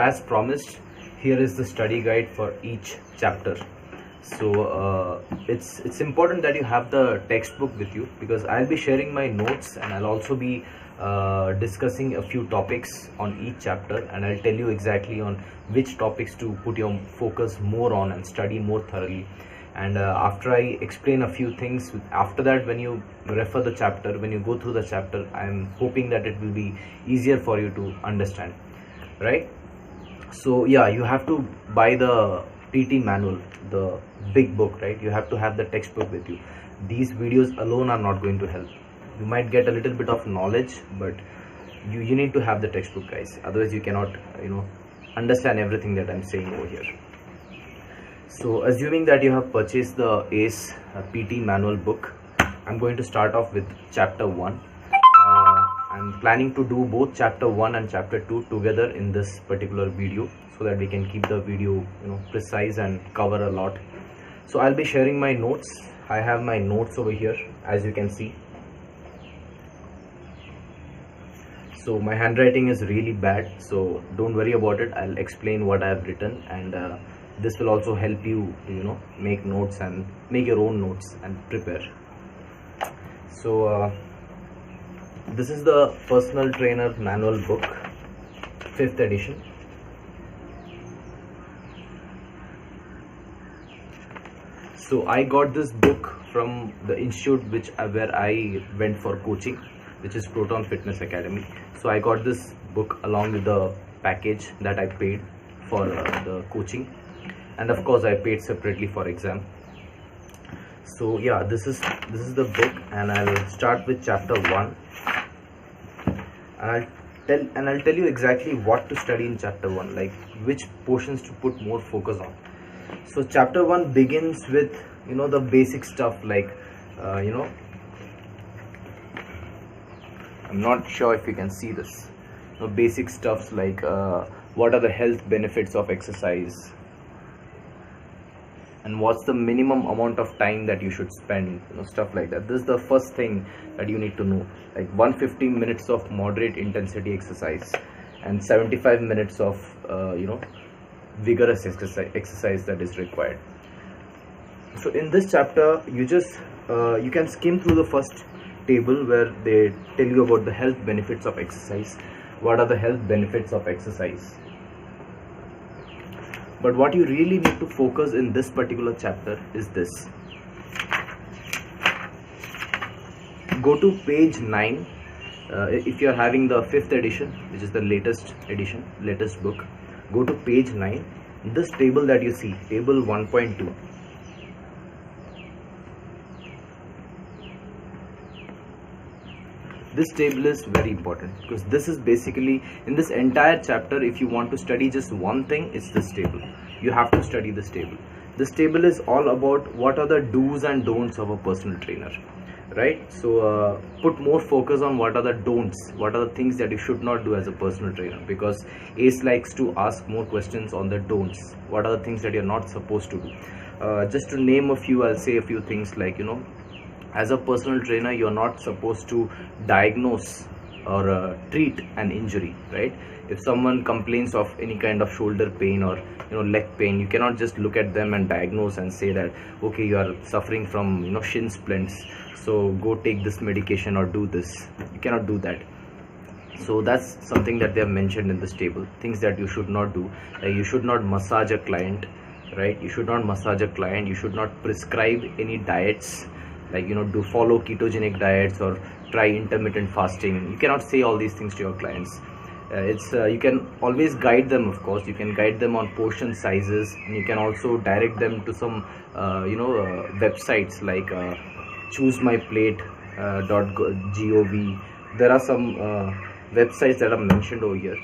As promised, here is the study guide for each chapter. So it's important that you have the textbook with you, because I'll be sharing my notes and I'll also be discussing a few topics on each chapter, and I'll tell you exactly on which topics to put your focus more on and study more thoroughly. And after I explain a few things, after that, when you refer the chapter, when you go through the chapter, I'm hoping that it will be easier for you to understand, right? So yeah, you have to buy the PT manual, the big book, right? You have to have the textbook with you. These videos alone are not going to help. You might get a little bit of knowledge, but you need to have the textbook, guys. Otherwise you cannot understand everything that I'm saying over here. So assuming that you have purchased the ACE PT manual book, I'm going to start off with chapter 1. I'm planning to do both chapter 1 and chapter 2 together in this particular video, so that we can keep the video precise and cover a lot. So I'll be sharing my notes. I have my notes over here, as you can see. So my handwriting is really bad, so don't worry about it. I'll explain what I have written, and this will also help you make notes and make your own notes and prepare. So this is the personal trainer manual book, 5th edition. So I got this book from the institute where I went for coaching, which is Proton Fitness Academy. So I got this book along with the package that I paid for the coaching, and of course I paid separately for exam. So yeah, this is the book, and I'll start with chapter 1. I'll tell you exactly what to study in chapter 1, like which portions to put more focus on. So chapter 1 begins with the basic stuff, like I'm not sure if you can see this. Basic stuffs like what are the health benefits of exercise, and what's the minimum amount of time that you should spend, stuff like that. This is the first thing that you need to know, like 150 minutes of moderate intensity exercise and 75 minutes of vigorous exercise that is required. So in this chapter, you can skim through the first table where they tell you about the health benefits of exercise. What are the health benefits of exercise? But what you really need to focus in this particular chapter is this. Go to page 9. If you are having the 5th edition, which is the latest book, go to page 9. This table that you see, table 1.2. This table is very important, because this is basically, in this entire chapter, if you want to study just one thing, it's this table. You have to study this table. This table is all about what are the do's and don'ts of a personal trainer, right? So put more focus on what are the don'ts, what are the things that you should not do as a personal trainer, because ACE likes to ask more questions on the don'ts. What are the things that you're not supposed to do? Just to name a few, I'll say a few things like, as a personal trainer, you're not supposed to diagnose or treat an injury, right? If someone complains of any kind of shoulder pain or leg pain, you cannot just look at them and diagnose and say that, okay, you are suffering from shin splints, so go take this medication or do this. You cannot do that. So that's something that they have mentioned in this table, things that you should not do. Like you should not massage a client, right? You should not massage a client. You should not prescribe any diets, like do follow ketogenic diets or try intermittent fasting. You cannot say all these things to your clients. You can always guide them, of course. You can guide them on portion sizes, and you can also direct them to some websites like choosemyplate.gov. There are some websites that are mentioned over here,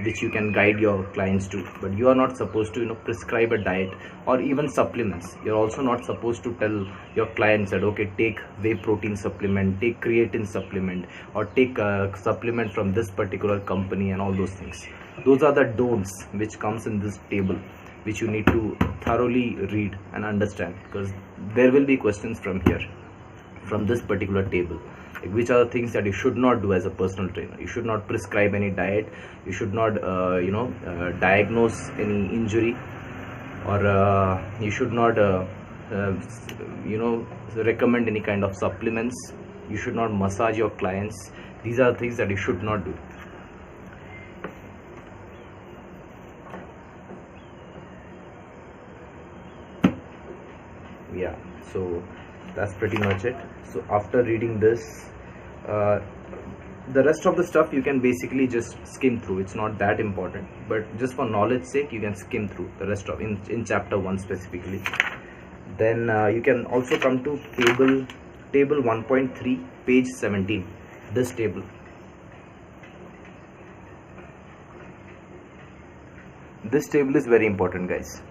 which you can guide your clients to. But you are not supposed to prescribe a diet or even supplements. You're also not supposed to tell your clients that, okay, take whey protein supplement, take creatine supplement, or take a supplement from this particular company, and all those things. Those are the don'ts which comes in this table, which you need to thoroughly read and understand, because there will be questions from here, from this particular table. like which are the things that you should not do as a personal trainer. You should not prescribe any diet, you should not diagnose any injury, or you should not recommend any kind of supplements. You should not massage your clients. These are things that you should not do. Yeah, so that's pretty much it. So after reading this, the rest of the stuff you can basically just skim through. It's not that important, but just for knowledge sake you can skim through the rest of in chapter 1 specifically. Then you can also come to table 1.3, page 17. This table, is very important, guys.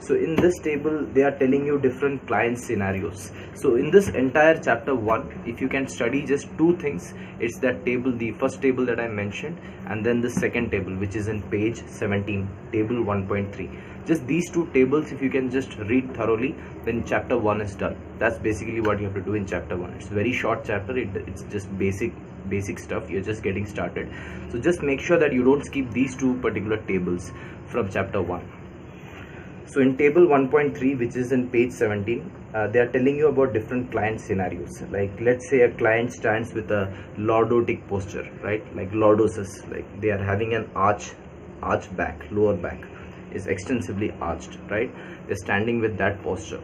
So in this table they are telling you different client scenarios. So in this entire chapter 1, if you can study just 2 things, it's that table, the first table that I mentioned, and then the second table, which is in page 17, table 1.3. Just these 2 tables, if you can just read thoroughly, then chapter 1 is done. That's basically what you have to do in chapter 1. It's a very short chapter. It's just basic stuff. You're just getting started. So just make sure that you don't skip these 2 particular tables from chapter 1. So in table 1.3, which is in page 17, they are telling you about different client scenarios. Like let's say a client stands with a lordotic posture, right? Like lordosis, like they are having an arch back, lower back is extensively arched, right? They're standing with that posture.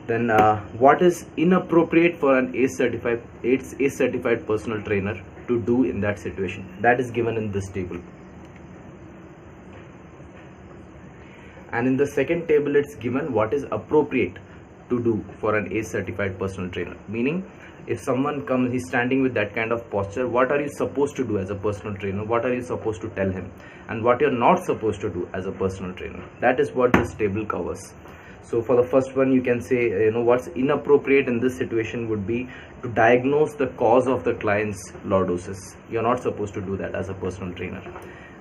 Then what is inappropriate for an ACE certified personal trainer to do in that situation? That is given in this table. And in the second table it's given what is appropriate to do for an ACE certified personal trainer. Meaning, if someone comes, he's standing with that kind of posture, what are you supposed to do as a personal trainer? What are you supposed to tell him? And what you're not supposed to do as a personal trainer. That is what this table covers. So for the first one, you can say, what's inappropriate in this situation would be to diagnose the cause of the client's lordosis. You're not supposed to do that as a personal trainer.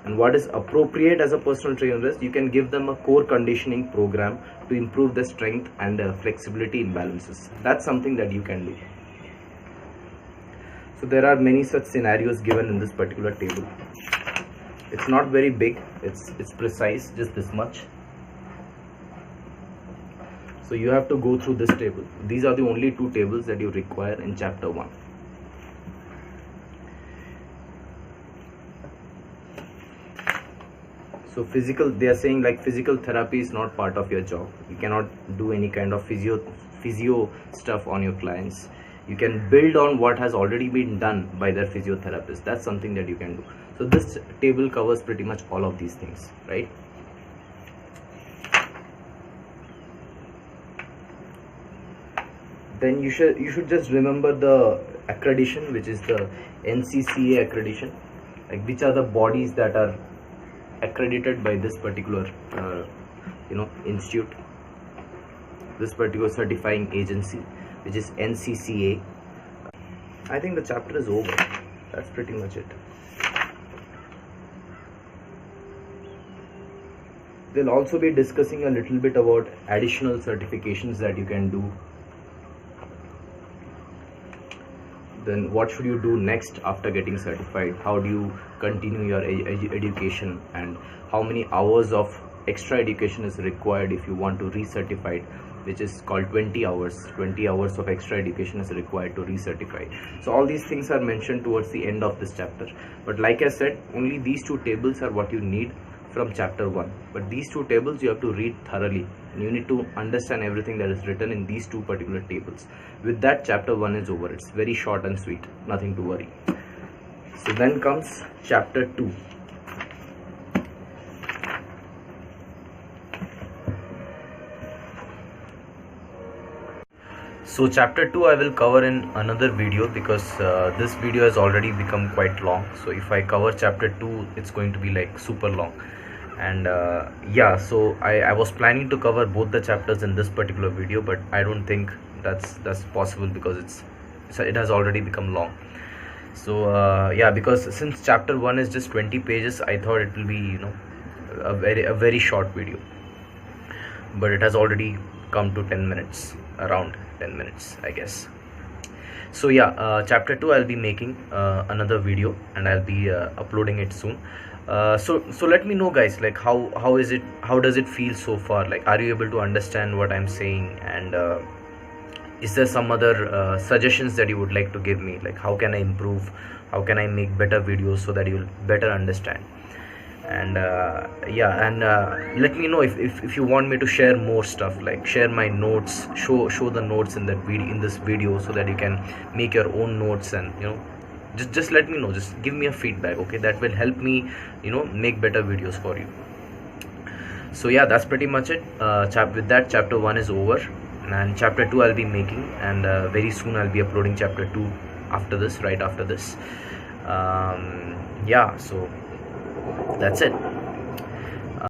And what is appropriate as a personal trainer is you can give them a core conditioning program to improve their strength and flexibility imbalances. That's something that you can do. So there are many such scenarios given in this particular table. It's not very big, it's precise, just this much. So you have to go through this table. These are the only 2 tables that you require in chapter 1. So they are saying like physical therapy is not part of your job. You cannot do any kind of physio stuff on your clients. You can build on what has already been done by their physiotherapist. That's something that you can do. So this table covers pretty much all of these things, right? Then you should just remember the accreditation, which is the NCCA accreditation. Like which are the bodies that are accredited by this particular institute, this particular certifying agency, which is NCCA. I think the chapter is over. That's pretty much it. They'll also be discussing a little bit about additional certifications that you can do. Then what should you do next after getting certified? How do you continue your education, and how many hours of extra education is required if you want to recertify, which is called 20 hours. 20 hours of extra education is required to recertify. So all these things are mentioned towards the end of this chapter. But like I said, only these 2 tables are what you need from chapter 1. But these 2 tables you have to read thoroughly. You need to understand everything that is written in these 2 particular tables. With that, chapter 1 is over. It's very short and sweet, nothing to worry. So then comes chapter 2. So chapter 2 I will cover in another video, because this video has already become quite long. So if I cover chapter 2, it's going to be like super long. And yeah, so I was planning to cover both the chapters in this particular video, but I don't think that's possible, because it has already become long. So yeah, because since chapter 1 is just 20 pages, I thought it will be a very short video, but it has already come to 10 minutes, around 10 minutes I guess. So yeah, chapter 2 I'll be making another video, and I'll be uploading it soon. So let me know guys, like how is it, how does it feel so far? Like, are you able to understand what I'm saying? And is there some other suggestions that you would like to give me? Like, how can I improve, how can I make better videos so that you'll better understand? And yeah, and let me know if you want me to share more stuff, like share my notes, show the notes in that video, in this video, so that you can make your own notes. And just let me know, just give me a feedback, okay? That will help me make better videos for you. So yeah, that's pretty much it. With that, chapter 1 is over, and chapter 2 I'll be making, and very soon I'll be uploading chapter 2 after this, right after this. Yeah, so that's it.